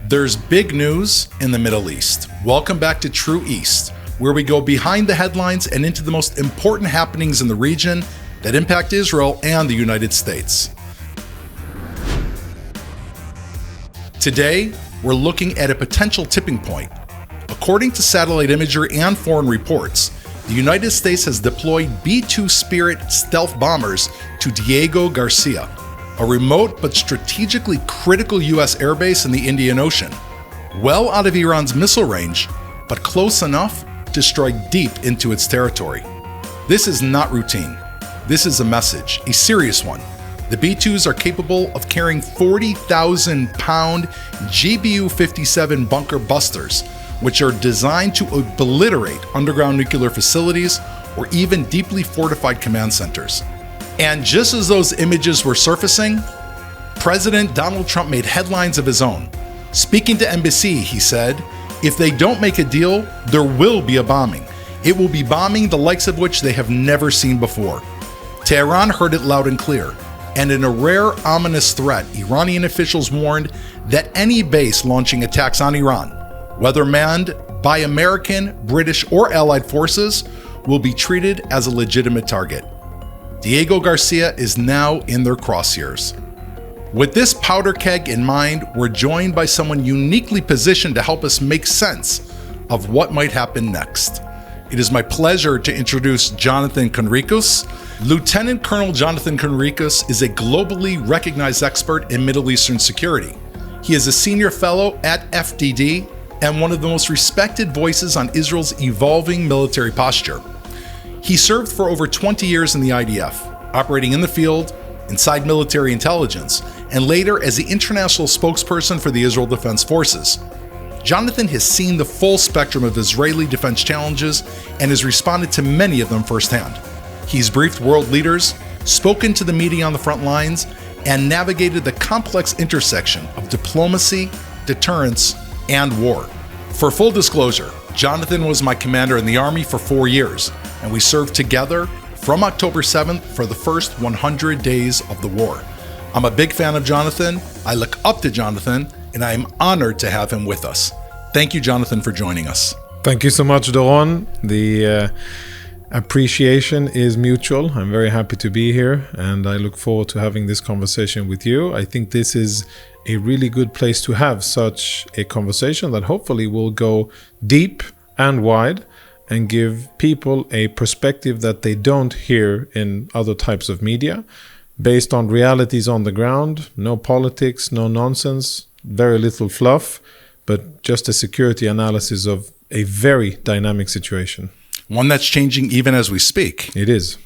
There's big news in the Middle East. Welcome back to True East, where we go behind the headlines and into the most important happenings in the region that impact Israel and the United States. Today, we're looking at a potential tipping point. According to satellite imagery and foreign reports, the United States has deployed B-2 Spirit stealth bombers to Diego Garcia, a remote but strategically critical U.S. airbase in the Indian Ocean, well out of Iran's missile range, but close enough to strike deep into its territory. This is not routine. This is a message, a serious one. The B-2s are capable of carrying 40,000-pound GBU-57 bunker busters, which are designed to obliterate underground nuclear facilities or even deeply fortified command centers. And just as those images were surfacing, President Donald Trump made headlines of his own. Speaking to NBC, he said, "If they don't make a deal, there will be a bombing. It will be bombing the likes of which they have never seen before." Tehran heard it loud and clear, and in a rare ominous threat, Iranian officials warned that any base launching attacks on Iran, whether manned by American, British, or Allied forces, will be treated as a legitimate target. Diego Garcia is now in their crosshairs. With this powder keg in mind, we're joined by someone uniquely positioned to help us make sense of what might happen next. It is my pleasure to introduce Jonathan Conricus. Lieutenant Colonel Jonathan Conricus is a globally recognized expert in Middle Eastern security. He is a senior fellow at FDD and one of the most respected voices on Israel's evolving military posture. He served for over 20 years in the IDF, operating in the field, inside military intelligence, and later as the international spokesperson for the Israel Defense Forces. Jonathan has seen the full spectrum of Israeli defense challenges and has responded to many of them firsthand. He's briefed world leaders, spoken to the media on the front lines, and navigated the complex intersection of diplomacy, deterrence, and war. For full disclosure, Jonathan was my commander in the Army for 4 years, and we served together from October 7th for the first 100 days of the war. I'm a big fan of Jonathan, I look up to Jonathan, and I am honored to have him with us. Thank you, Jonathan, for joining us. Thank you so much, Doron. The appreciation is mutual. I'm very happy to be here, and I look forward to having this conversation with you. I think this is a really good place to have such a conversation that hopefully will go deep and wide and give people a perspective that they don't hear in other types of media, based on realities on the ground, no politics, no nonsense, very little fluff, but just a security analysis of a very dynamic situation. One that's changing even as we speak. It is.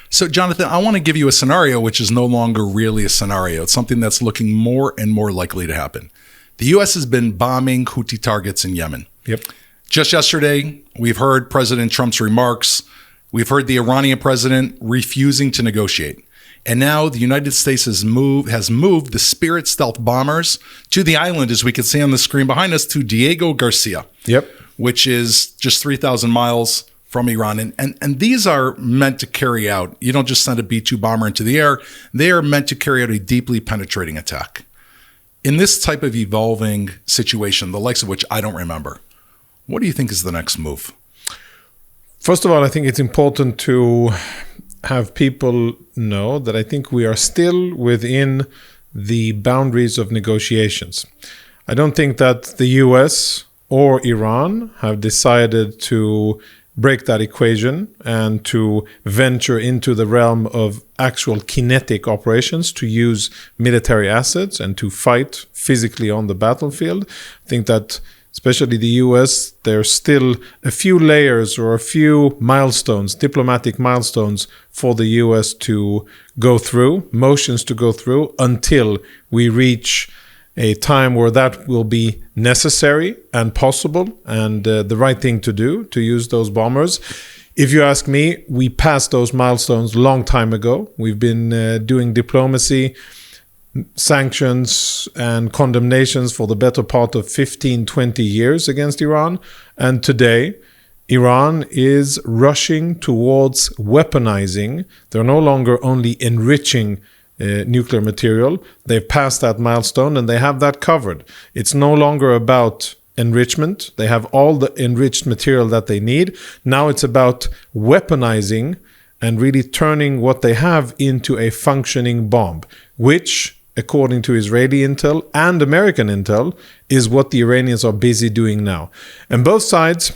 So, Jonathan, I want to give you a scenario which is no longer really a scenario. It's something that's looking more and more likely to happen. The U.S. has been bombing Houthi targets in Yemen. Yep. Just yesterday, we've heard President Trump's remarks. We've heard the Iranian president refusing to negotiate. And now the United States has moved the Spirit stealth bombers to the island, as we can see on the screen behind us, to Diego Garcia, Yep. which is just 3,000 miles from Iran. And these are meant to carry out, you don't just send a B-2 bomber into the air, they are meant to carry out a deeply penetrating attack. In this type of evolving situation, the likes of which I don't remember, what do you think is the next move? First of all, I think it's important to have people know that I think we are still within the boundaries of negotiations. I don't think that the US or Iran have decided to break that equation and to venture into the realm of actual kinetic operations, to use military assets and to fight physically on the battlefield. I think that especially the US, there's still a few layers or a few milestones, diplomatic milestones for the US to go through, motions to go through, until we reach a time where that will be necessary and possible and the right thing to do, to use those bombers. If you ask me, we passed those milestones a long time ago. We've been doing diplomacy, sanctions and condemnations for the better part of 15, 20 years against Iran. And today, Iran is rushing towards weaponizing. They're no longer only enriching nuclear material. They've passed that milestone and they have that covered. It's no longer about enrichment. They have all the enriched material that they need. Now it's about weaponizing and really turning what they have into a functioning bomb, which, according to Israeli intel and American intel, is what the Iranians are busy doing now. And both sides,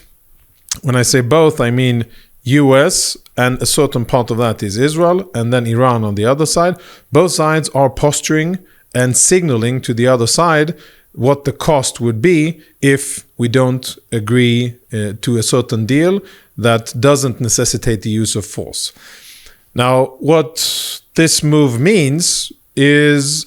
when I say both, I mean US, and a certain part of that is Israel, and then Iran on the other side. Both sides are posturing and signaling to the other side what the cost would be if we don't agree to a certain deal that doesn't necessitate the use of force. Now, what this move means is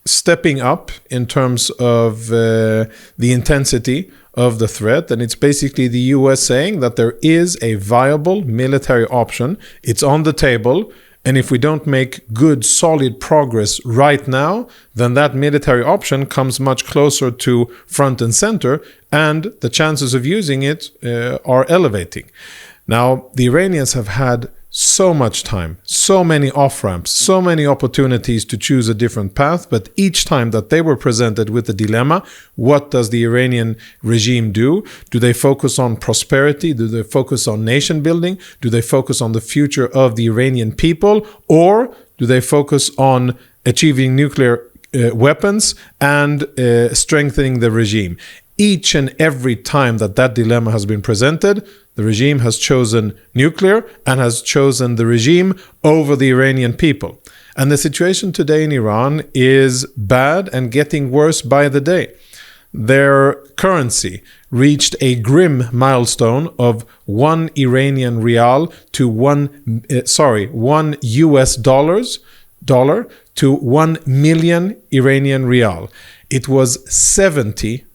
stepping up in terms of the intensity of the threat, and it's basically the US saying that there is a viable military option. It's on the table, and if we don't make good, solid progress right now, then that military option comes much closer to front and center, and the chances of using it are elevating. Now, the Iranians have had so much time, so many off-ramps, so many opportunities to choose a different path, but each time that they were presented with the dilemma, what does the Iranian regime do? Do they focus on prosperity? Do they focus on nation building? Do they focus on the future of the Iranian people? Or do they focus on achieving nuclear weapons and strengthening the regime? Each and every time that dilemma has been presented, the regime has chosen nuclear and has chosen the regime over the Iranian people. And the situation today in Iran is bad and getting worse by the day. Their currency reached a grim milestone of one Iranian rial to one US dollar to 1 million Iranian rial. It was 70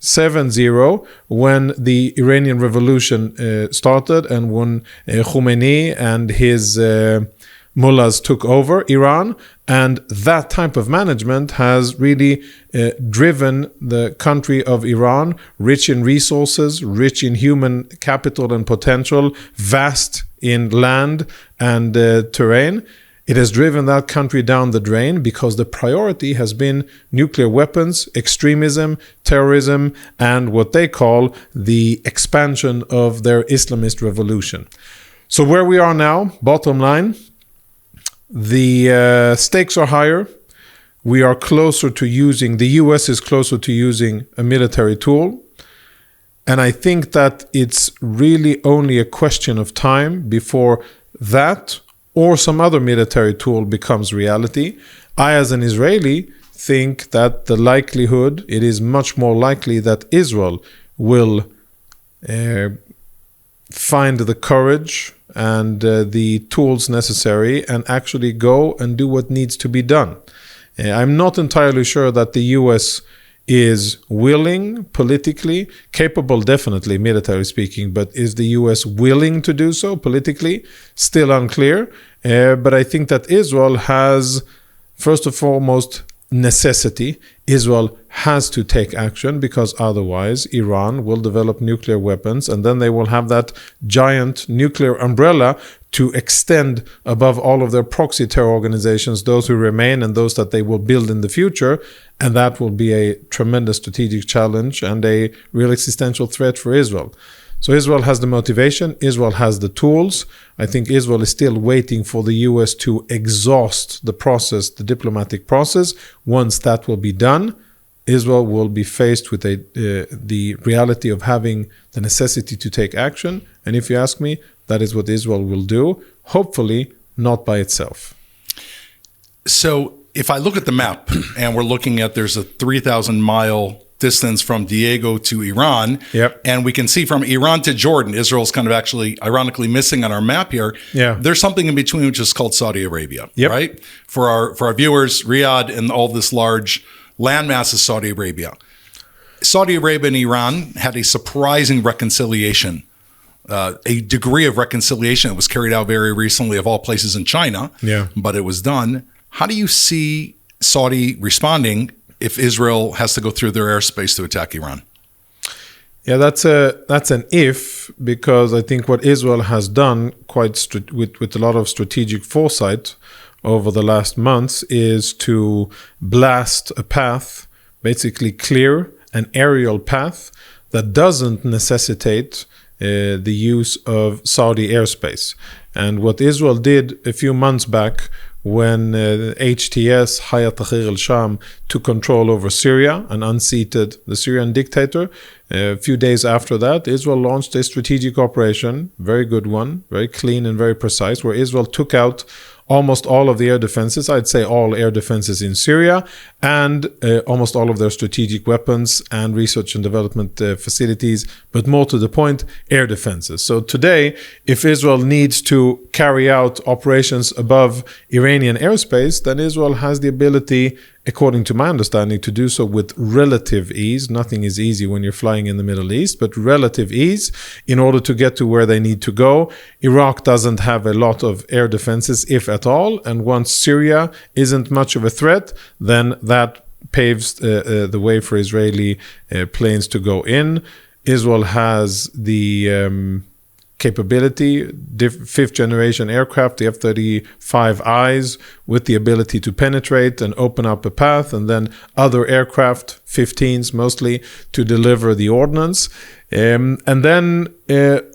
when the Iranian revolution started and when Khomeini and his mullahs took over Iran. And that type of management has really driven the country of Iran, rich in resources, rich in human capital and potential, vast in land and terrain. It has driven that country down the drain because the priority has been nuclear weapons, extremism, terrorism, and what they call the expansion of their Islamist revolution. So where we are now, bottom line, the stakes are higher. We are closer to using, the US is closer to using a military tool. And I think that it's really only a question of time before that or some other military tool becomes reality. I, as an Israeli, think that the likelihood, it is much more likely that Israel will find the courage and the tools necessary and actually go and do what needs to be done. I'm not entirely sure that the US is willing, politically, capable definitely, militarily speaking, but is the US willing to do so politically? Still unclear. But I think that Israel has, first and foremost, necessity. Israel has to take action because otherwise Iran will develop nuclear weapons and then they will have that giant nuclear umbrella to extend above all of their proxy terror organizations, those who remain and those that they will build in the future. And that will be a tremendous strategic challenge and a real existential threat for Israel. So Israel has the motivation, Israel has the tools. I think Israel is still waiting for the US to exhaust the process, the diplomatic process. Once that will be done, Israel will be faced with the reality of having the necessity to take action. And if you ask me, that is what Israel will do, hopefully not by itself. So if I look at the map and we're looking at, there's a 3,000-mile distance from Diego to Iran. Yep. And we can see from Iran to Jordan, Israel's kind of actually ironically missing on our map here. Yeah. There's something in between which is called Saudi Arabia, yep. right? For our viewers, Riyadh and all this large landmass is Saudi Arabia. Saudi Arabia and Iran had a surprising reconciliation, a degree of reconciliation that was carried out very recently, of all places in China. Yeah. But it was done. How do you see Saudi responding if Israel has to go through their airspace to attack Iran? Yeah, that's an if, because I think what Israel has done with a lot of strategic foresight over the last months is to blast a path, basically clear an aerial path that doesn't necessitate the use of Saudi airspace. And what Israel did a few months back when HTS, Hayat Tahrir al-Sham, took control over Syria and unseated the Syrian dictator. A few days after that, Israel launched a strategic operation, very good one, very clean and very precise, where Israel took out almost all of the air defenses, I'd say all air defenses in Syria, and almost all of their strategic weapons and research and development facilities, but more to the point, air defenses. So today, if Israel needs to carry out operations above Iranian airspace, then Israel has the ability, according to my understanding, to do so with relative ease. Nothing is easy when you're flying in the Middle East, but relative ease in order to get to where they need to go. Iraq doesn't have a lot of air defenses, if at all, and once Syria isn't much of a threat, then that paves the way for Israeli planes to go in. Israel has the capability, fifth generation aircraft, the F-35Is, with the ability to penetrate and open up a path, and then other aircraft, 15s mostly, to deliver the ordnance. And then,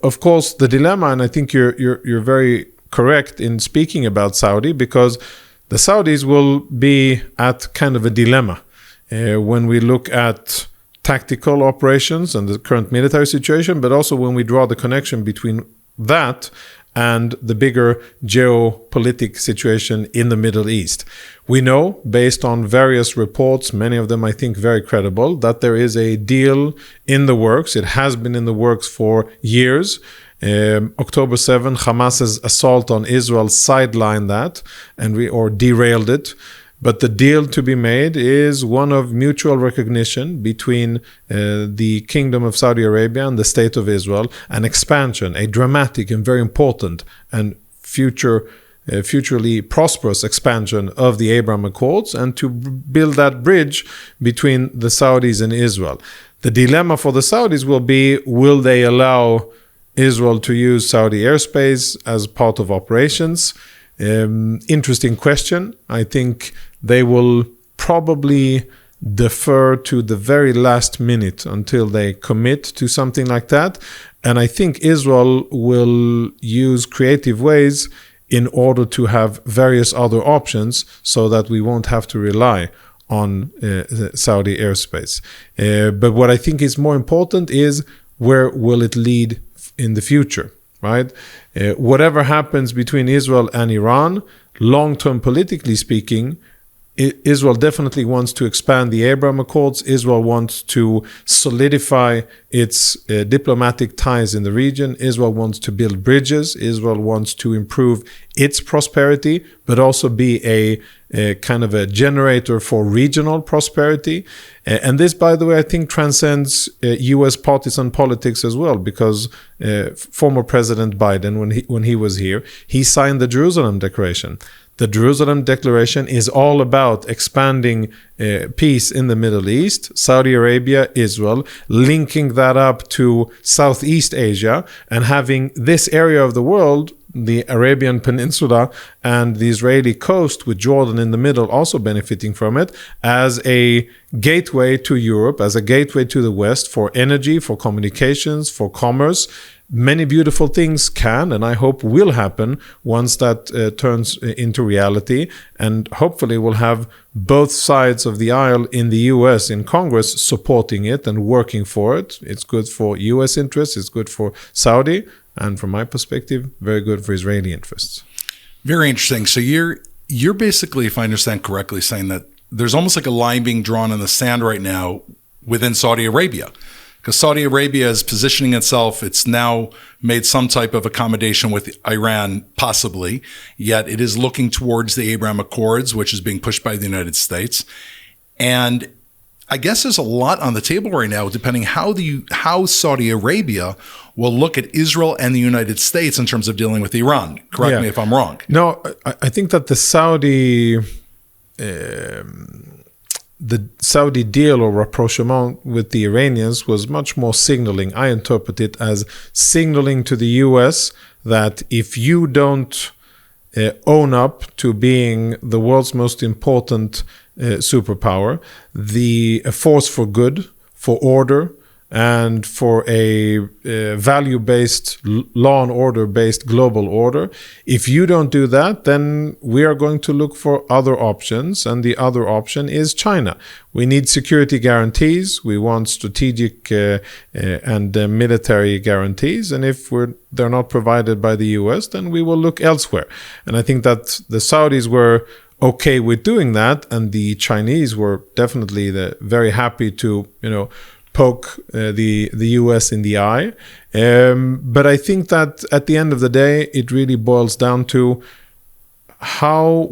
of course, the dilemma, and I think you're very correct in speaking about Saudi, because the Saudis will be at kind of a dilemma when we look at tactical operations and the current military situation, but also when we draw the connection between that and the bigger geopolitical situation in the Middle East. We know, based on various reports, many of them I think very credible, that there is a deal in the works. It has been in the works for years. October 7, Hamas's assault on Israel sidelined that or derailed it. But the deal to be made is one of mutual recognition between the Kingdom of Saudi Arabia and the State of Israel, an expansion, a dramatic and very important and futurely prosperous expansion of the Abraham Accords, and to build that bridge between the Saudis and Israel. The dilemma for the Saudis will be, will they allow Israel to use Saudi airspace as part of operations? Interesting question. I think they will probably defer to the very last minute until they commit to something like that. And I think Israel will use creative ways in order to have various other options so that we won't have to rely on Saudi airspace. But what I think is more important is, where will it lead in the future? Right? Whatever happens between Israel and Iran, long-term politically speaking, Israel definitely wants to expand the Abraham Accords. Israel wants to solidify its diplomatic ties in the region. Israel wants to build bridges. Israel wants to improve its prosperity, but also be a kind of a generator for regional prosperity. And this, by the way, I think transcends U.S. partisan politics as well, because former President Biden, when he was here, he signed the Jerusalem Declaration. The Jerusalem Declaration is all about expanding peace in the Middle East, Saudi Arabia, Israel, linking that up to Southeast Asia, and having this area of the world, the Arabian Peninsula and the Israeli coast with Jordan in the middle also benefiting from it, as a gateway to Europe, as a gateway to the West for energy, for communications, for commerce. Many beautiful things can, and I hope will happen once that turns into reality, and hopefully we'll have both sides of the aisle in the US, in Congress, supporting it and working for it. It's good for US interests, it's good for Saudi, and from my perspective, very good for Israeli interests. Very interesting. So you're basically, if I understand correctly, saying that there's almost like a line being drawn in the sand right now within Saudi Arabia. Because Saudi Arabia is positioning itself, it's now made some type of accommodation with Iran, possibly, yet it is looking towards the Abraham Accords, which is being pushed by the United States. And I guess there's a lot on the table right now, depending how Saudi Arabia will look at Israel and the United States in terms of dealing with Iran. Correct me if I'm wrong. No, I think that the Saudi deal or rapprochement with the Iranians was much more signaling. I interpret it as signaling to the US that if you don't own up to being the world's most important superpower, a force for good, for order, and for a value-based, law and order-based global order. If you don't do that, then we are going to look for other options, and the other option is China. We need security guarantees. We want strategic and military guarantees, and if they're not provided by the US, then we will look elsewhere. And I think that the Saudis were okay with doing that, and the Chinese were definitely very happy to, poke the US in the eye. But I think that at the end of the day, it really boils down to how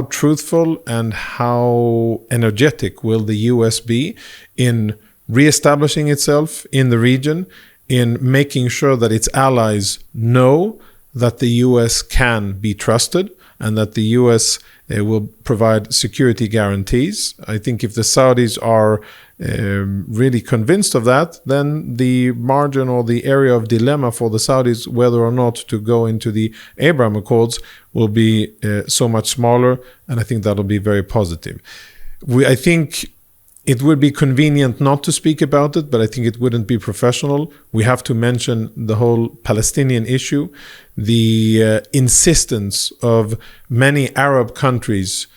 truthful and how energetic will the US be in reestablishing itself in the region, in making sure that its allies know that the US can be trusted and that the US will provide security guarantees. I think if the Saudis are really convinced of that, then the margin or the area of dilemma for the Saudis whether or not to go into the Abraham Accords will be so much smaller, and I think that'll be very positive. I think it would be convenient not to speak about it, but I think it wouldn't be professional. We have to mention the whole Palestinian issue, the insistence of many Arab countries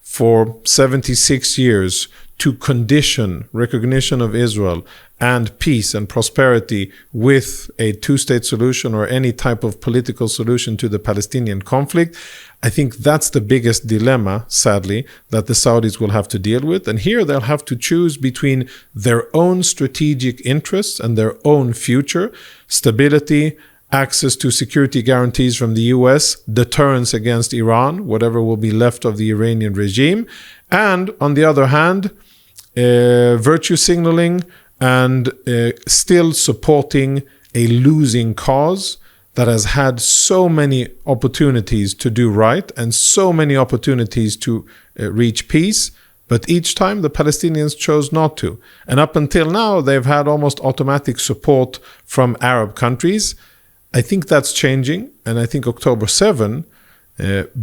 for 76 years to condition recognition of Israel and peace and prosperity with a two-state solution or any type of political solution to the Palestinian conflict. I think that's the biggest dilemma, sadly, that the Saudis will have to deal with. And here they'll have to choose between their own strategic interests and their own future, stability, access to security guarantees from the US, deterrence against Iran, whatever will be left of the Iranian regime, and on the other hand, virtue signaling and still supporting a losing cause that has had so many opportunities to do right and so many opportunities to reach peace, but each time the Palestinians chose not to. And up until now, they've had almost automatic support from Arab countries. I think that's changing, and I think October 7,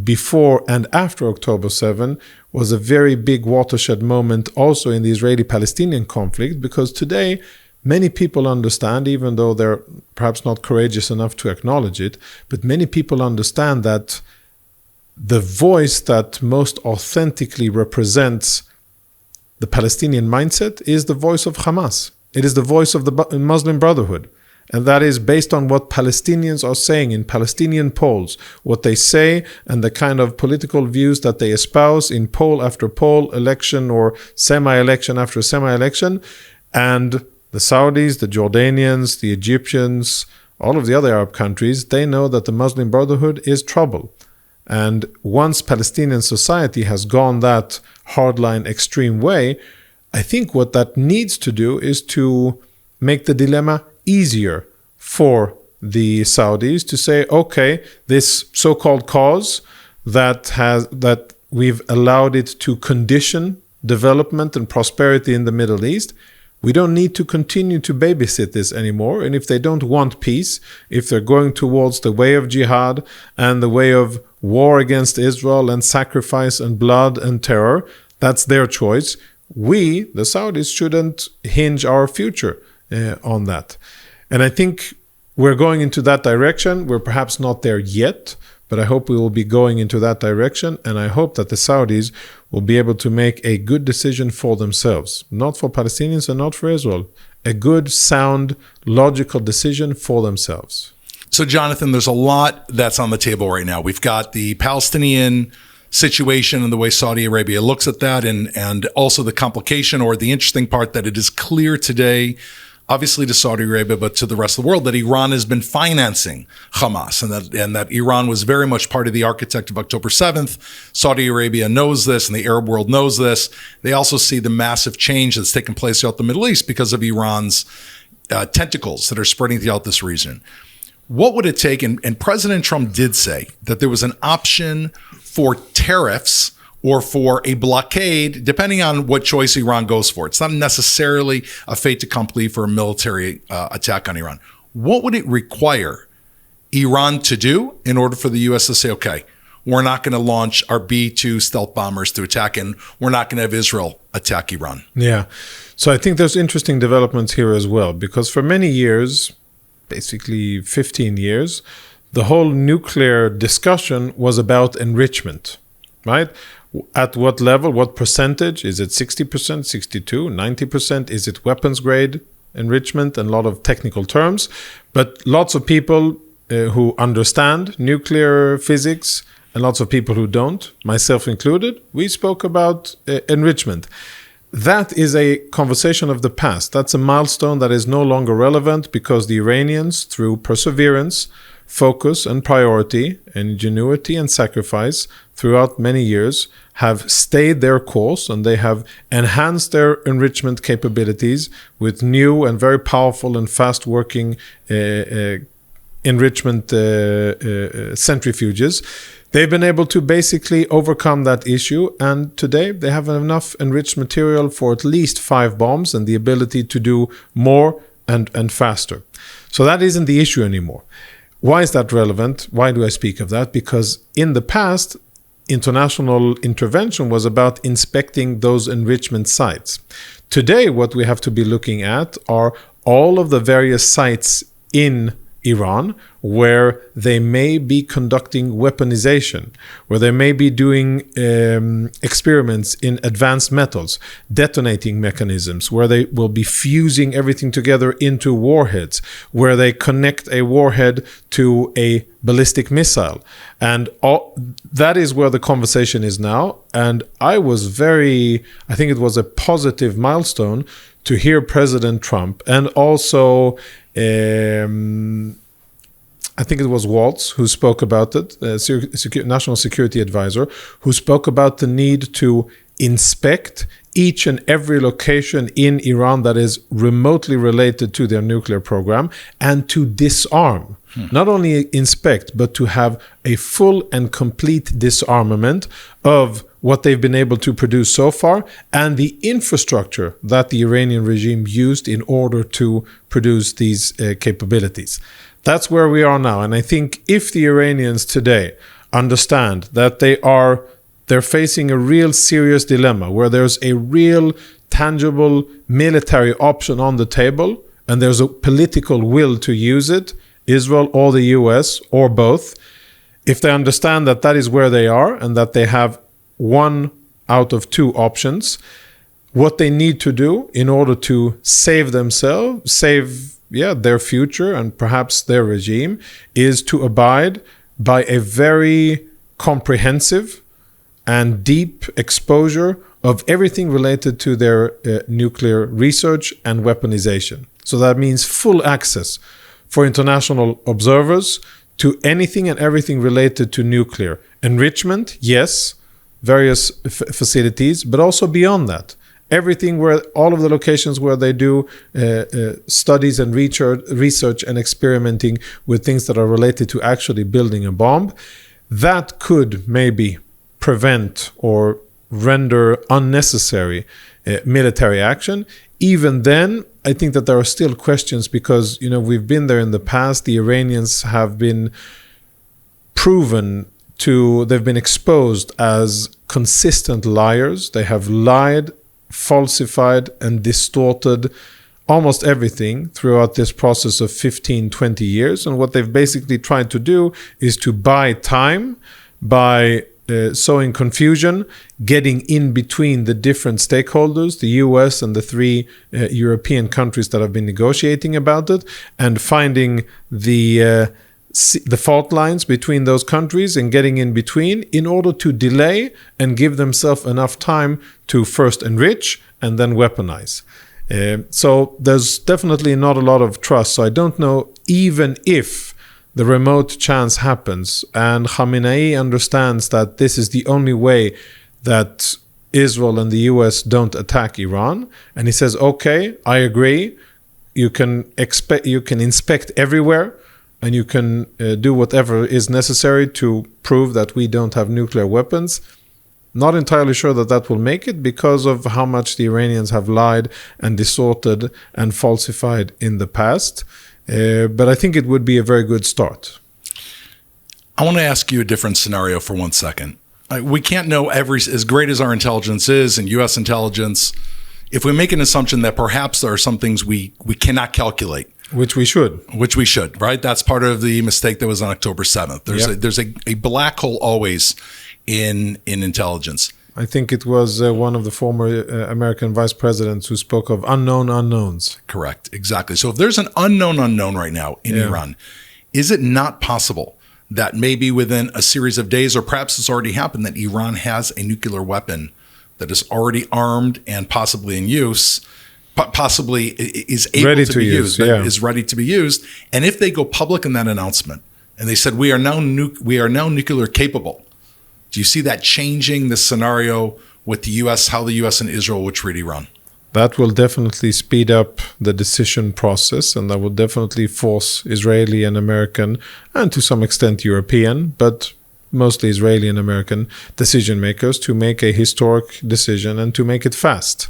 before and after October 7, was a very big watershed moment also in the Israeli-Palestinian conflict, because today many people understand, even though they're perhaps not courageous enough to acknowledge it, but many people understand that the voice that most authentically represents the Palestinian mindset is the voice of Hamas. It is the voice of the Muslim Brotherhood. And that is based on what Palestinians are saying in Palestinian polls, what they say and the kind of political views that they espouse in poll after poll, election or semi-election after semi-election. And the Saudis, the Jordanians, the Egyptians, all of the other Arab countries, they know that the Muslim Brotherhood is trouble. And once Palestinian society has gone that hardline extreme way, I think what that needs to do is to make the dilemma easier for the Saudis to say, okay, this so-called cause that we've allowed it to condition development and prosperity in the Middle East, we don't need to continue to babysit this anymore. And if they don't want peace, if they're going towards the way of jihad and the way of war against Israel and sacrifice and blood and terror, that's their choice. We, the Saudis, shouldn't hinge our future on that. And I think we're going into that direction. We're perhaps not there yet, but I hope we will be going into that direction. And I hope that the Saudis will be able to make a good decision for themselves, not for Palestinians and not for Israel. A good, sound, logical decision for themselves. So, Jonathan, there's a lot that's on the table right now. We've got the Palestinian situation and the way Saudi Arabia looks at that, and also the complication or the interesting part that it is clear today, obviously to Saudi Arabia, but to the rest of the world, that Iran has been financing Hamas, and that Iran was very much part of the architect of October 7th. Saudi Arabia knows this, and the Arab world knows this. They also see the massive change that's taken place throughout the Middle East because of Iran's tentacles that are spreading throughout this region. What would it take? And President Trump did say that there was an option for tariffs or for a blockade, depending on what choice Iran goes for. It's not necessarily a fait accompli for a military attack on Iran. What would it require Iran to do in order for the U.S. to say, okay, we're not going to launch our B-2 stealth bombers to attack, and we're not going to have Israel attack Iran? Yeah. So I think there's interesting developments here as well, because for many years, basically 15 years, the whole nuclear discussion was about enrichment, right? At what level, what percentage? Is it 60%, 62, 90%? Is it weapons grade enrichment? And a lot of technical terms. But lots of people who understand nuclear physics and lots of people who don't, myself included, we spoke about enrichment. That is a conversation of the past. That's a milestone that is no longer relevant because the Iranians, through perseverance, focus and priority, ingenuity and sacrifice throughout many years, have stayed their course, and they have enhanced their enrichment capabilities with new and very powerful and fast-working enrichment centrifuges. They've been able to basically overcome that issue, and today they have enough enriched material for at least 5 bombs and the ability to do more and faster. So that isn't the issue anymore. Why is that relevant? Why do I speak of that? Because in the past, international intervention was about inspecting those enrichment sites. Today, what we have to be looking at are all of the various sites in Iran where they may be conducting weaponization, where they may be doing experiments in advanced metals, detonating mechanisms, where they will be fusing everything together into warheads, where they connect a warhead to a ballistic missile. And all, that is where the conversation is now. And I think it was a positive milestone to hear President Trump, and also I think it was Waltz who spoke about it, National Security Advisor, who spoke about the need to inspect each and every location in Iran that is remotely related to their nuclear program, and to disarm. Not only inspect, but to have a full and complete disarmament of what they've been able to produce so far, and the infrastructure that the Iranian regime used in order to produce these capabilities. That's where we are now. And I think if the Iranians today understand that they're facing a real serious dilemma, where there's a real tangible military option on the table, and there's a political will to use it, Israel or the US or both, if they understand that that is where they are and that they have one out of 2 options, what they need to do in order to save themselves, save their future and perhaps their regime, is to abide by a very comprehensive and deep exposure of everything related to their nuclear research and weaponization. So that means full access for international observers to anything and everything related to nuclear enrichment, yes, various facilities, but also beyond that. Everything, where all of the locations where they do studies and research and experimenting with things that are related to actually building a bomb, that could maybe prevent or render unnecessary military action. Even then, I think that there are still questions, because we've been there in the past. The Iranians have been they've been exposed as consistent liars. They have lied, falsified, and distorted almost everything throughout this process of 15, 20 years. And what they've basically tried to do is to buy time by sowing confusion, getting in between the different stakeholders, the US and the 3 European countries that have been negotiating about it, and finding the fault lines between those countries and getting in between in order to delay and give themselves enough time to first enrich and then weaponize. So there's definitely not a lot of trust. So I don't know, even if the remote chance happens and Khamenei understands that this is the only way that Israel and the US don't attack Iran, and he says, okay, I agree, you can inspect everywhere, and you can do whatever is necessary to prove that we don't have nuclear weapons. Not entirely sure that that will make it, because of how much the Iranians have lied and distorted and falsified in the past. But I think it would be a very good start. I want to ask you a different scenario for 1 second. We can't know as great as our intelligence is and U.S. intelligence, if we make an assumption that perhaps there are some things we cannot calculate. Which we should, right? That's part of the mistake that was on October 7th. There's a black hole always in intelligence. I think it was one of the former American vice presidents who spoke of unknown unknowns. Correct, exactly. So if there's an unknown right now in Iran, is it not possible that maybe within a series of days, or perhaps it's already happened, that Iran has a nuclear weapon that is already armed and possibly in use, possibly is able to be used, is ready to be used? And if they go public in that announcement and they said, we are now nuclear capable, do you see that changing the scenario with the U.S., how the U.S. and Israel would treat Iran? That will definitely speed up the decision process, and that will definitely force Israeli and American, and to some extent European, but mostly Israeli and American decision makers to make a historic decision and to make it fast.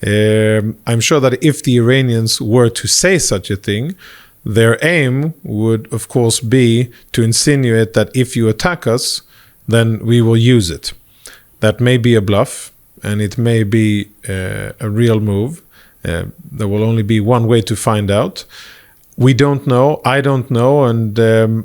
I'm sure that if the Iranians were to say such a thing, their aim would, of course, be to insinuate that if you attack us, then we will use it. That may be a bluff, and it may be a real move. There will only be one way to find out. We don't know. I don't know. And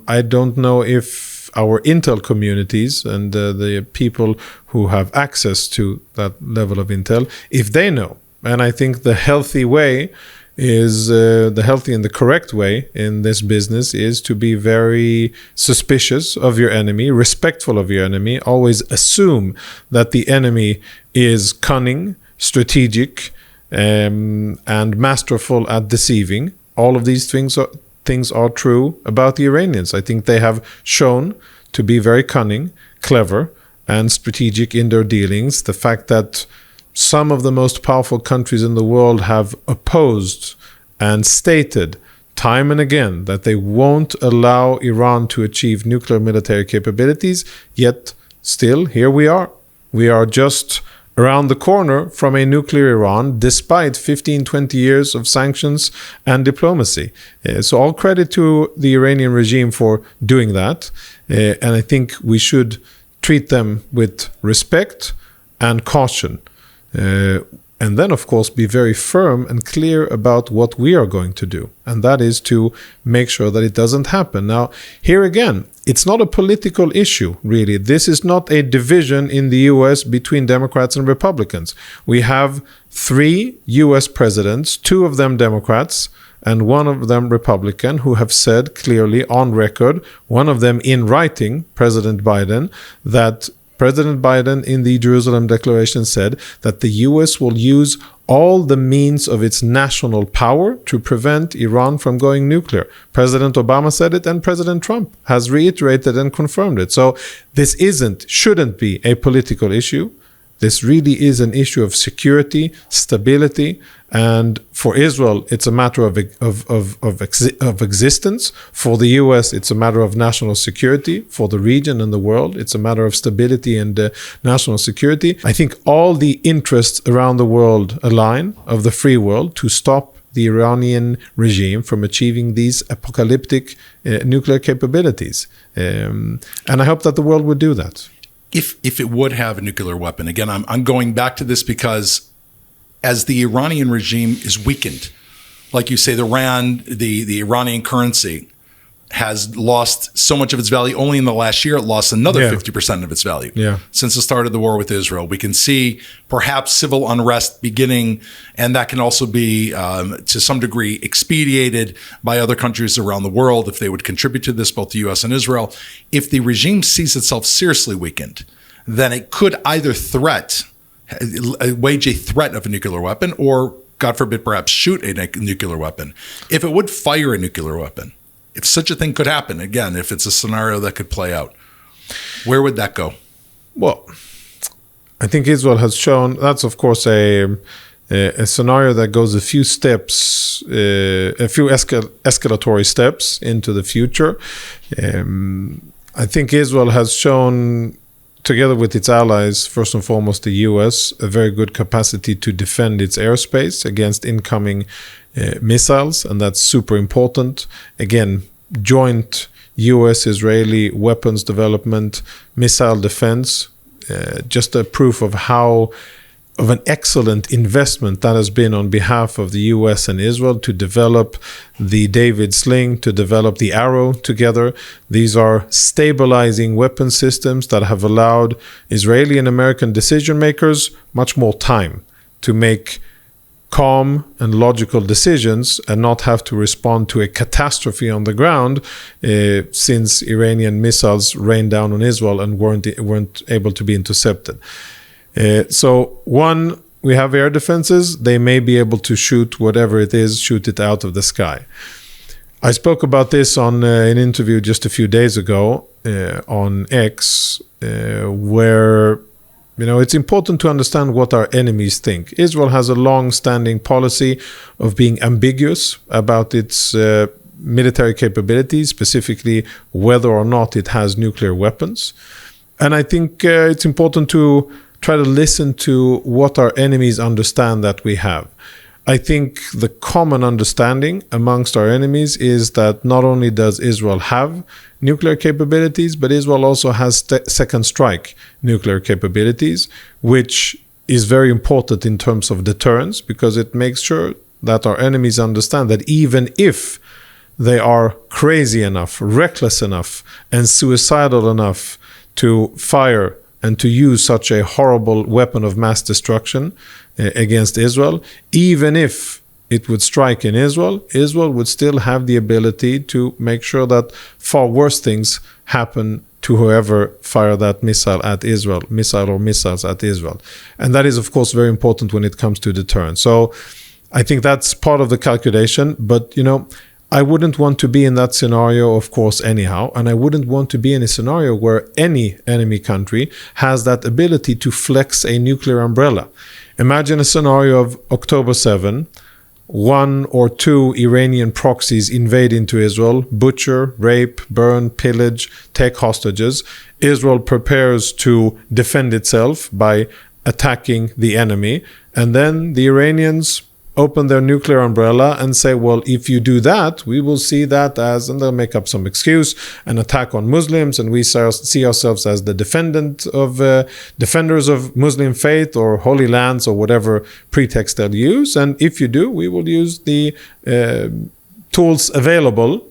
I don't know if our intel communities and the people who have access to that level of intel, if they know. And I think the healthy way is the healthy and the correct way in this business is to be very suspicious of your enemy, respectful of your enemy, always assume that the enemy is cunning, strategic, and masterful at deceiving. All of these things are true about the Iranians. I think they have shown to be very cunning, clever, and strategic in their dealings. The fact that some of the most powerful countries in the world have opposed and stated time and again that they won't allow Iran to achieve nuclear military capabilities, yet still here we are. We are just around the corner from a nuclear Iran, despite 15, 20 years of sanctions and diplomacy. So all credit to the Iranian regime for doing that. And I think we should treat them with respect and caution. And then, of course, be very firm and clear about what we are going to do. And that is to make sure that it doesn't happen. Now, here again, it's not a political issue, really. This is not a division in the U.S. between Democrats and Republicans. We have 3 U.S. presidents, 2 of them Democrats, and 1 of them Republican, who have said clearly on record, one of them in writing, President Biden, that President Biden in the Jerusalem Declaration said that the U.S. will use all the means of its national power to prevent Iran from going nuclear. President Obama said it, and President Trump has reiterated and confirmed it. So this shouldn't be a political issue. This really is an issue of security, stability, and for Israel, it's a matter of existence. For the U.S., it's a matter of national security. For the region and the world, it's a matter of stability and national security. I think all the interests around the world align, of the free world, to stop the Iranian regime from achieving these apocalyptic nuclear capabilities. And I hope that the world would do that. If it would have a nuclear weapon, again, I'm going back to this because as the Iranian regime is weakened, like you say, the rand, the Iranian currency has lost so much of its value. Only in the last year, it lost another 50% of its value since the start of the war with Israel. We can see perhaps civil unrest beginning, and that can also be, to some degree, expedited by other countries around the world if they would contribute to this, both the U.S. and Israel. If the regime sees itself seriously weakened, then it could either wage a threat of a nuclear weapon or, God forbid, perhaps shoot a nuclear weapon. If it would fire a nuclear weapon, if such a thing could happen, again, if it's a scenario that could play out, where would that go? Well, I think Israel has shown that's, of course, a scenario that goes a few steps, a few escalatory steps into the future. I think Israel has shown, together with its allies, first and foremost the U.S., a very good capacity to defend its airspace against incoming missiles, and that's super important. Again, joint US-Israeli weapons development, missile defense, just a proof of how of an excellent investment that has been on behalf of the US and Israel to develop the David Sling, to develop the Arrow together. These are stabilizing weapon systems that have allowed Israeli and American decision makers much more time to make calm and logical decisions and not have to respond to a catastrophe on the ground since Iranian missiles rained down on Israel and weren't able to be intercepted. So one, we have air defenses. They may be able to shoot whatever it is, shoot it out of the sky. I spoke about this on an interview just a few days ago on X, where it's important to understand what our enemies think. Israel has a long-standing policy of being ambiguous about its military capabilities, specifically whether or not it has nuclear weapons. And I think it's important to try to listen to what our enemies understand that we have. I think the common understanding amongst our enemies is that not only does Israel have nuclear capabilities, but Israel also has second strike nuclear capabilities, which is very important in terms of deterrence, because it makes sure that our enemies understand that even if they are crazy enough, reckless enough, and suicidal enough to fire and to use such a horrible weapon of mass destruction against Israel, even if it would strike in Israel, Israel would still have the ability to make sure that far worse things happen to whoever fired that missile at Israel, missile or missiles at Israel. And that is, of course, very important when it comes to deterrence. So I think that's part of the calculation. But, I wouldn't want to be in that scenario, of course, anyhow. And I wouldn't want to be in a scenario where any enemy country has that ability to flex a nuclear umbrella. Imagine a scenario of October 7, 1 or 2 Iranian proxies invade into Israel, butcher, rape, burn, pillage, take hostages. Israel prepares to defend itself by attacking the enemy. And then the Iranians open their nuclear umbrella and say, well, if you do that, we will see that as, and they'll make up some excuse, an attack on Muslims, and we see ourselves as the defenders of Muslim faith or holy lands or whatever pretext they'll use. And if you do, we will use the tools available.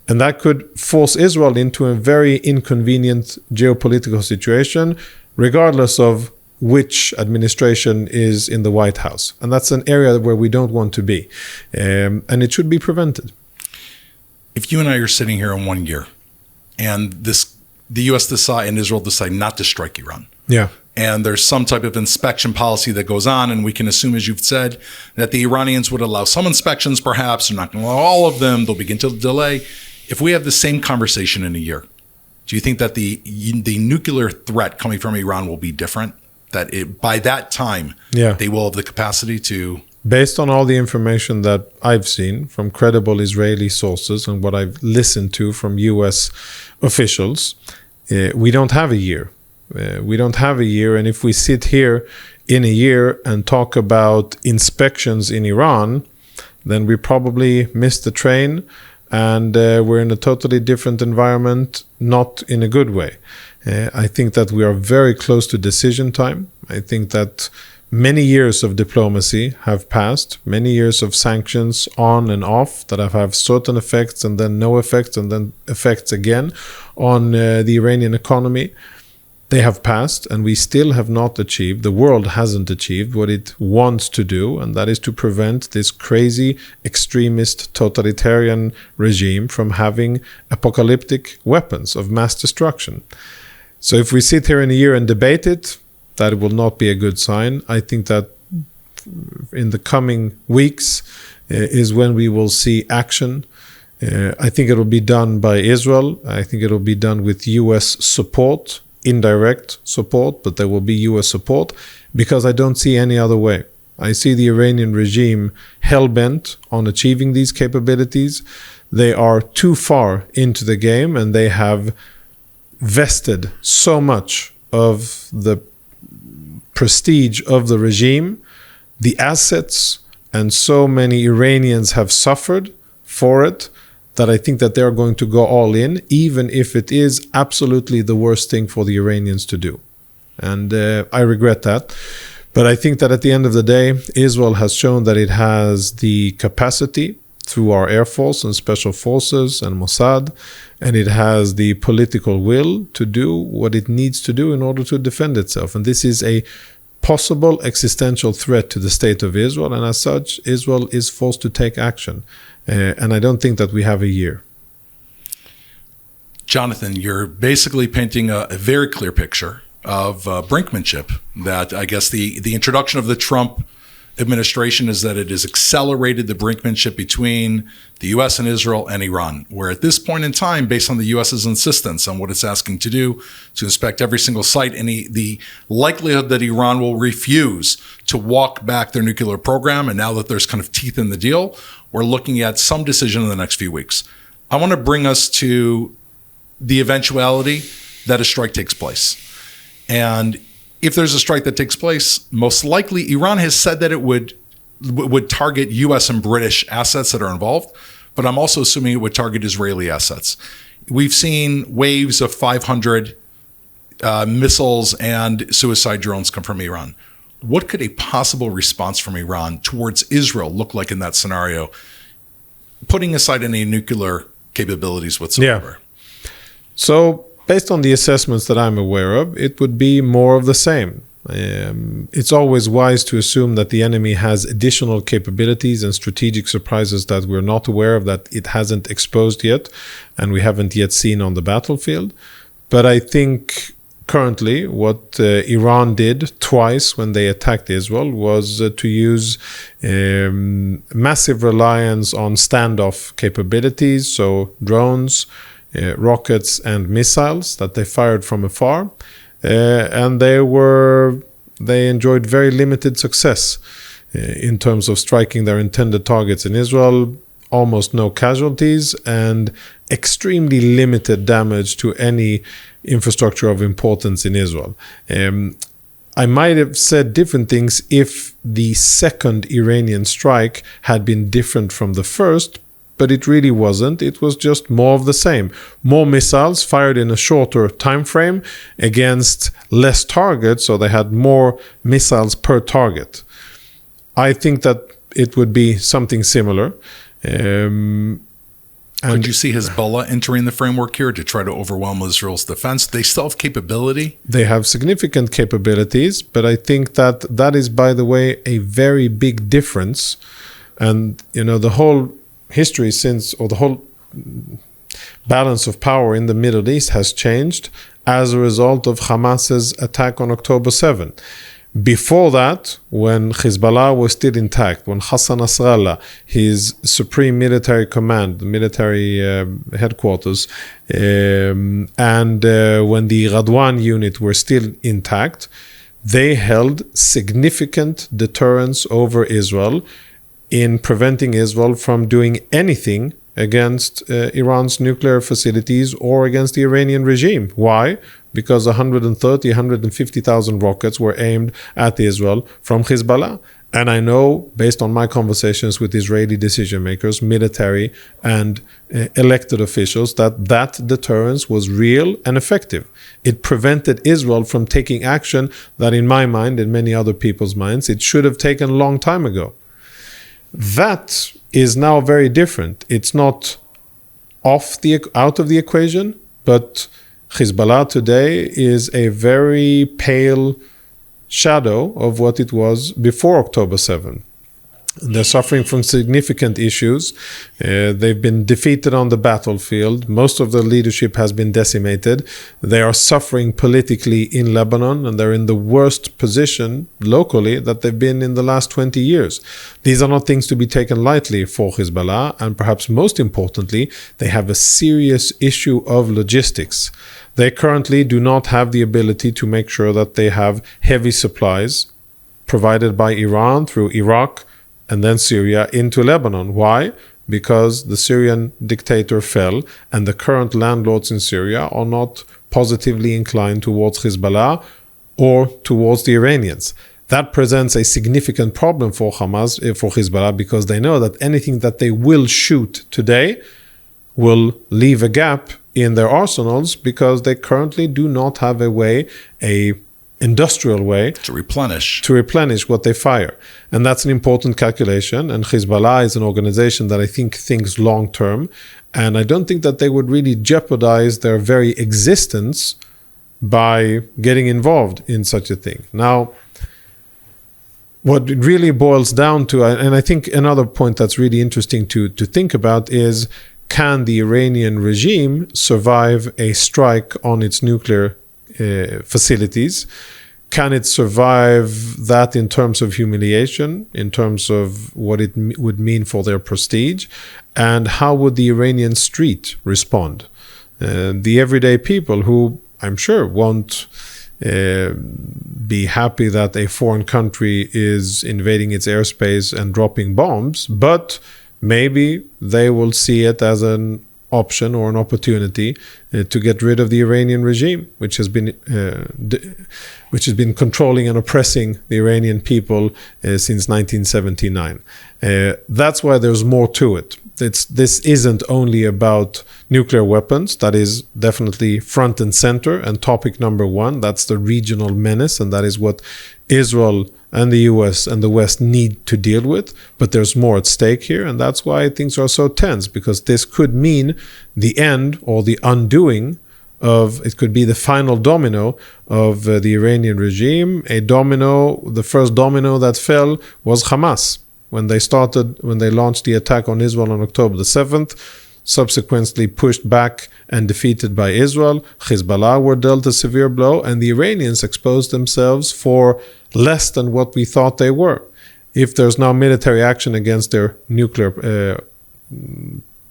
And that could force Israel into a very inconvenient geopolitical situation, regardless of which administration is in the White House. And that's an area where we don't want to be. And it should be prevented. If you and I are sitting here in 1 year and the US decide and Israel decide not to strike Iran. Yeah. And there's some type of inspection policy that goes on, and we can assume, as you've said, that the Iranians would allow some inspections, perhaps. They're not going to allow all of them. They'll begin to delay. If we have the same conversation in a year, do you think that the nuclear threat coming from Iran will be different? That by that time, they will have the capacity to... Based on all the information that I've seen from credible Israeli sources and what I've listened to from US officials, we don't have a year. We don't have a year. And if we sit here in a year and talk about inspections in Iran, then we probably missed the train, and we're in a totally different environment, not in a good way. I think that we are very close to decision time. I think that many years of diplomacy have passed, many years of sanctions on and off that have certain effects and then no effects and then effects again on the Iranian economy. They have passed, and we still have not achieved, the world hasn't achieved what it wants to do, and that is to prevent this crazy, extremist, totalitarian regime from having apocalyptic weapons of mass destruction. So if we sit here in a year and debate it, that will not be a good sign. I think that in the coming weeks is when we will see action. I think it will be done by Israel. I think it will be done with US support, indirect support, but there will be US support, because I don't see any other way. I see the Iranian regime hell-bent on achieving these capabilities. They are too far into the game, and they have vested so much of the prestige of the regime, the assets, and so many Iranians have suffered for it, that I think that they're going to go all in, even if it is absolutely the worst thing for the Iranians to do. And I regret that. But I think that at the end of the day, Israel has shown that it has the capacity through our Air Force and Special Forces and Mossad, and it has the political will to do what it needs to do in order to defend itself. And this is a possible existential threat to the state of Israel, and as such, Israel is forced to take action. And I don't think that we have a year. Jonathan, you're basically painting a very clear picture of brinkmanship, that I guess the introduction of the Trump administration is that it has accelerated the brinkmanship between the U.S. and Israel and Iran, where at this point in time, based on the U.S.'s insistence on what it's asking to do, to inspect every single site, and the likelihood that Iran will refuse to walk back their nuclear program, and now that there's kind of teeth in the deal, we're looking at some decision in the next few weeks. I want to bring us to the eventuality that a strike takes place. And if there's a strike that takes place, most likely Iran has said that it would target U.S. and British assets that are involved, but I'm also assuming it would target Israeli assets. We've seen waves of 500 missiles and suicide drones come from Iran. What could a possible response from Iran towards Israel look like in that scenario, putting aside any nuclear capabilities whatsoever? Yeah. So, based on the assessments that I'm aware of, it would be more of the same. It's always wise to assume that the enemy has additional capabilities and strategic surprises that we're not aware of, that it hasn't exposed yet, and we haven't yet seen on the battlefield. But I think currently what Iran did twice when they attacked Israel was to use massive reliance on standoff capabilities, so drones, rockets and missiles that they fired from afar, and they enjoyed very limited success in terms of striking their intended targets in Israel. Almost no casualties and extremely limited damage to any infrastructure of importance in Israel. I might have said different things if the second Iranian strike had been different from the first, but it really wasn't. It was just more of the same. More missiles fired in a shorter time frame against less targets, so they had more missiles per target. I think that it would be something similar. Could you see Hezbollah entering the framework here to try to overwhelm Israel's defense? They still have capability? They have significant capabilities, but I think that is, by the way, a very big difference. And, the whole history the whole balance of power in the Middle East has changed as a result of Hamas's attack on October 7. Before that, when Hezbollah was still intact, when Hassan Nasrallah, his supreme military command, the military headquarters, and when the Radwan unit were still intact, they held significant deterrence over Israel in preventing Israel from doing anything against Iran's nuclear facilities or against the Iranian regime. Why? Because 150,000 rockets were aimed at Israel from Hezbollah. And I know, based on my conversations with Israeli decision makers, military and elected officials, that deterrence was real and effective. It prevented Israel from taking action that, in my mind, and many other people's minds, it should have taken a long time ago. That is now very different. It's not out of the equation, but Hezbollah today is a very pale shadow of what it was before October 7. They're suffering from significant issues. They've been defeated on the battlefield. Most of their leadership has been decimated. They are suffering politically in Lebanon, and they're in the worst position locally that they've been in the last 20 years. These are not things to be taken lightly for Hezbollah, and perhaps most importantly, they have a serious issue of logistics. They currently do not have the ability to make sure that they have heavy supplies provided by Iran through Iraq and then Syria into Lebanon. Why? Because the Syrian dictator fell, and the current landlords in Syria are not positively inclined towards Hezbollah or towards the Iranians. That presents a significant problem for Hezbollah, because they know that anything that they will shoot today will leave a gap in their arsenals because they currently do not have a industrial way to replenish what they fire. And that's an important calculation. And Hezbollah is an organization that I think thinks long term. And I don't think that they would really jeopardize their very existence by getting involved in such a thing. Now, what it really boils down to, and I think another point that's really interesting to think about is, can the Iranian regime survive a strike on its nuclear facilities? Can it survive that in terms of humiliation, in terms of what it would mean for their prestige? And how would the Iranian street respond? The everyday people who I'm sure won't be happy that a foreign country is invading its airspace and dropping bombs, but maybe they will see it as an option or an opportunity to get rid of the Iranian regime, which has been controlling and oppressing the Iranian people since 1979. That's why there's more to it. This isn't only about nuclear weapons. That is definitely front and center and topic number one. That's the regional menace, and that is what Israel and the US and the West need to deal with. But there's more at stake here, and that's why things are so tense, because this could mean the end or the undoing of, it could be the final domino of the Iranian regime. The first domino that fell was Hamas. When they launched the attack on Israel on October the 7th, subsequently pushed back and defeated by Israel, Hezbollah were dealt a severe blow, and the Iranians exposed themselves for less than what we thought they were. If there's now military action against their nuclear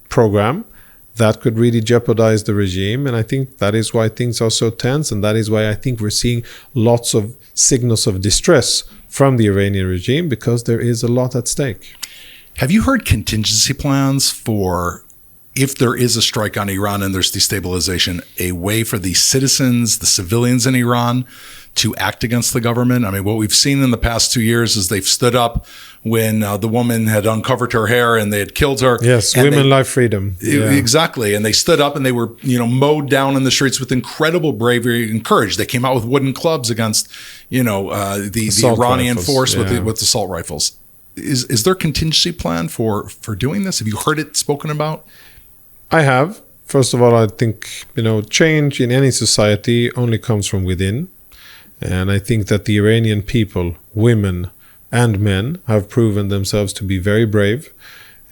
program, that could really jeopardize the regime. And I think that is why things are so tense, and that is why I think we're seeing lots of signals of distress from the Iranian regime, because there is a lot at stake. Have you heard contingency plans for, if there is a strike on Iran and there's destabilization, a way for the citizens, the civilians in Iran to act against the government? I mean, what we've seen in the past 2 years is they've stood up when the woman had uncovered her hair and they had killed her. Yes, women, life, freedom. Yeah. Exactly. And they stood up and they were, mowed down in the streets with incredible bravery and courage. They came out with wooden clubs against, the Iranian force with the assault rifles. Is there a contingency plan for doing this? Have you heard it spoken about? I have. First of all, I think, change in any society only comes from within. And I think that the Iranian people, women and men, have proven themselves to be very brave.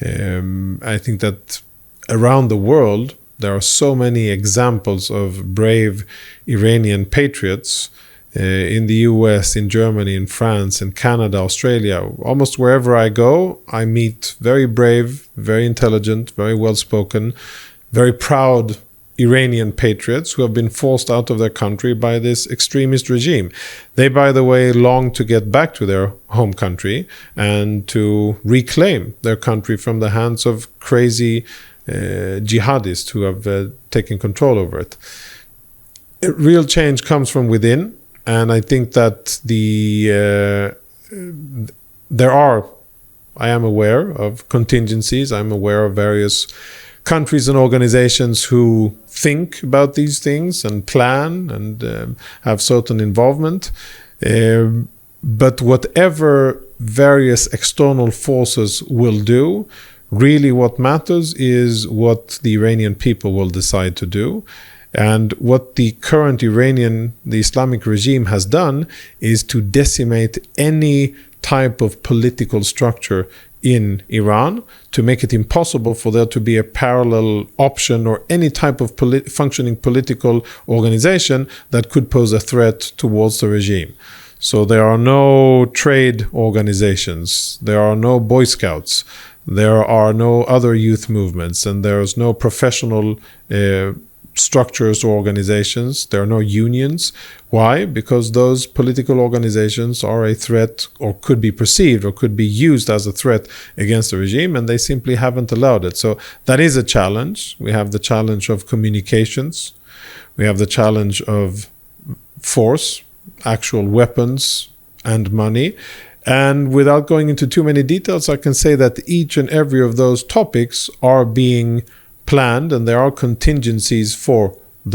I think that around the world, there are so many examples of brave Iranian patriots in the US, in Germany, in France, in Canada, Australia. Almost wherever I go, I meet very brave, very intelligent, very well-spoken, very proud Iranian patriots who have been forced out of their country by this extremist regime. They, by the way, long to get back to their home country and to reclaim their country from the hands of crazy jihadists who have taken control over it. Real change comes from within, and I think that I am aware of contingencies. I'm aware of various countries and organizations who think about these things and plan and have certain involvement. But whatever various external forces will do, really what matters is what the Iranian people will decide to do. And what the current the Islamic regime has done is to decimate any type of political structure in Iran, to make it impossible for there to be a parallel option or any type of functioning political organization that could pose a threat towards the regime. So there are no trade organizations, there are no Boy Scouts, there are no other youth movements, and there's no professional structures or organizations. There are no unions. Why? Because those political organizations are a threat, or could be perceived or could be used as a threat against the regime, and they simply haven't allowed it. So that is a challenge. We have the challenge of communications. We have the challenge of force, actual weapons and money. And without going into too many details, I can say that each and every of those topics are being planned and there are contingencies for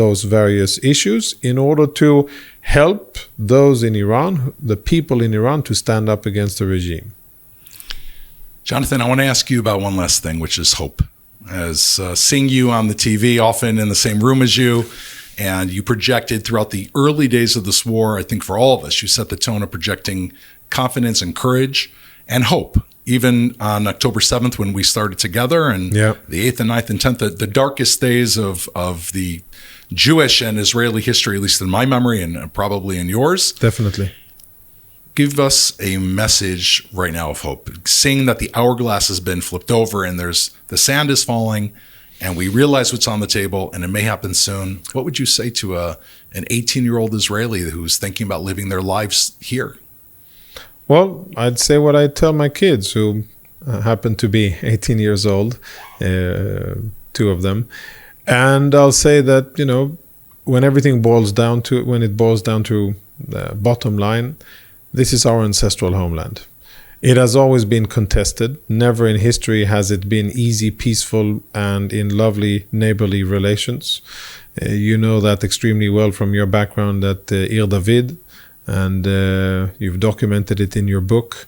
those various issues in order to help those in Iran, the people in Iran, to stand up against the regime. Jonathan, I want to ask you about one last thing, which is hope. As seeing you on the TV, often in the same room as you, and you projected throughout the early days of this war, I think for all of us, you set the tone of projecting confidence and courage and hope. Even on October 7th, when we started together, and the 8th and 9th and 10th, the darkest days of the Jewish and Israeli history, at least in my memory and probably in yours. Definitely. Give us a message right now of hope, seeing that the hourglass has been flipped over and the sand is falling and we realize what's on the table and it may happen soon. What would you say to an 18-year-old Israeli who's thinking about living their lives here? Well, I'd say what I tell my kids who happen to be 18 years old, two of them. And I'll say that, when it boils down to the bottom line, this is our ancestral homeland. It has always been contested. Never in history has it been easy, peaceful, and in lovely neighborly relations. You know that extremely well from your background at Ir David, and you've documented it in your book.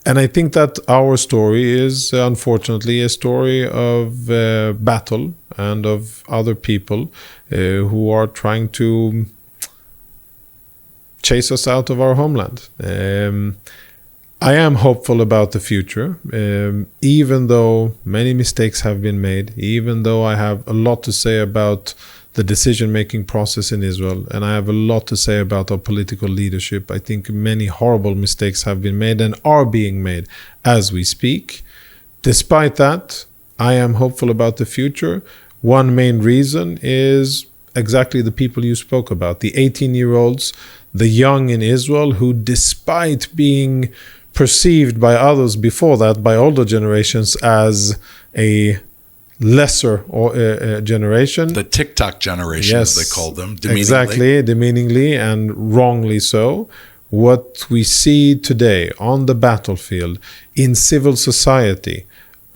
And I think that our story is, unfortunately, a story of battle and of other people who are trying to chase us out of our homeland. I am hopeful about the future, even though many mistakes have been made, even though I have a lot to say about the decision-making process in Israel, and I have a lot to say about our political leadership. I think many horrible mistakes have been made and are being made as we speak. Despite that, I am hopeful about the future. One main reason is exactly the people you spoke about, the 18-year-olds, the young in Israel, who despite being perceived by others before that, by older generations, as a lesser generation. The TikTok generation, yes, as they called them, demeaningly. Exactly, demeaningly and wrongly so. What we see today on the battlefield, in civil society,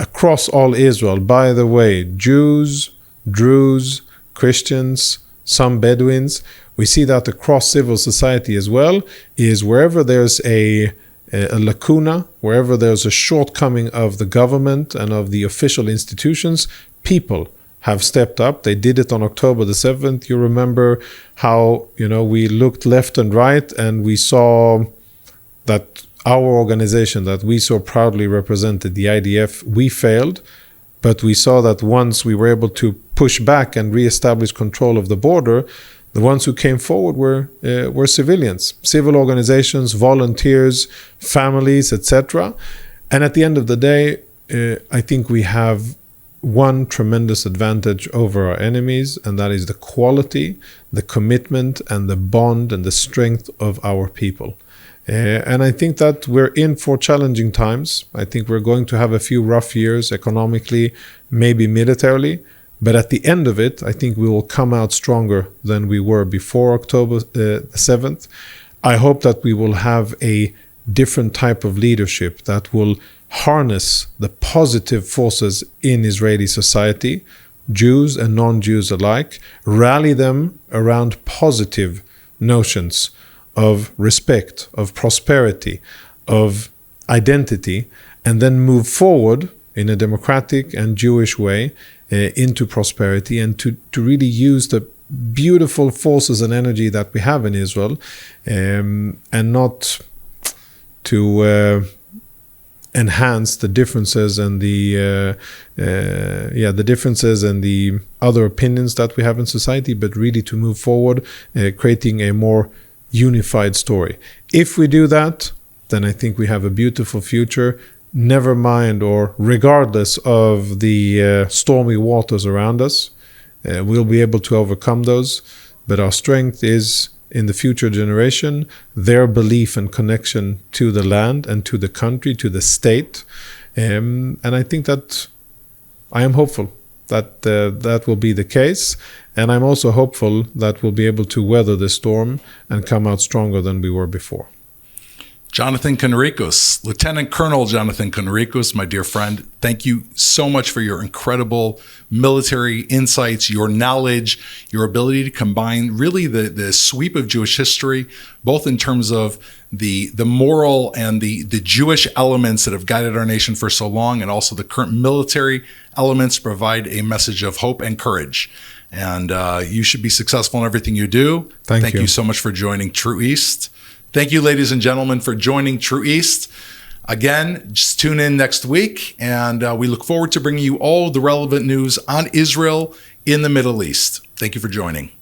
across all Israel, by the way, Jews, Druze, Christians, some Bedouins, we see that across civil society as well, is wherever there's a lacuna, wherever there's a shortcoming of the government and of the official institutions, people have stepped up. They did it on October the 7th. You remember how, we looked left and right and we saw that our organization that we so proudly represented, the IDF, we failed. But we saw that once we were able to push back and reestablish control of the border, the ones who came forward were civilians, civil organizations, volunteers, families, etc. And at the end of the day, I think we have one tremendous advantage over our enemies, and that is the quality, the commitment, and the bond and the strength of our people. And I think that we're in for challenging times. I think we're going to have a few rough years economically, maybe militarily. But at the end of it, I think we will come out stronger than we were before October 7th. I hope that we will have a different type of leadership that will harness the positive forces in Israeli society, Jews and non-Jews alike, rally them around positive notions of respect, of prosperity, of identity, and then move forward in a democratic and Jewish way into prosperity, and to really use the beautiful forces and energy that we have in Israel, and not to enhance the differences and the differences and the other opinions that we have in society, but really to move forward, creating a more unified story. If we do that, then I think we have a beautiful future. Never mind or regardless of the stormy waters around us, we'll be able to overcome those. But our strength is in the future generation, their belief and connection to the land and to the country, to the state. And I think that I am hopeful that that will be the case. And I'm also hopeful that we'll be able to weather the storm and come out stronger than we were before. Jonathan Conricus, Lieutenant Colonel Jonathan Conricus, my dear friend, thank you so much for your incredible military insights, your knowledge, your ability to combine really the sweep of Jewish history, both in terms of the moral and the Jewish elements that have guided our nation for so long, and also the current military elements provide a message of hope and courage. And you should be successful in everything you do. Thank you so much for joining True East. Thank you, ladies and gentlemen, for joining True East. Again, just tune in next week, and we look forward to bringing you all the relevant news on Israel in the Middle East. Thank you for joining.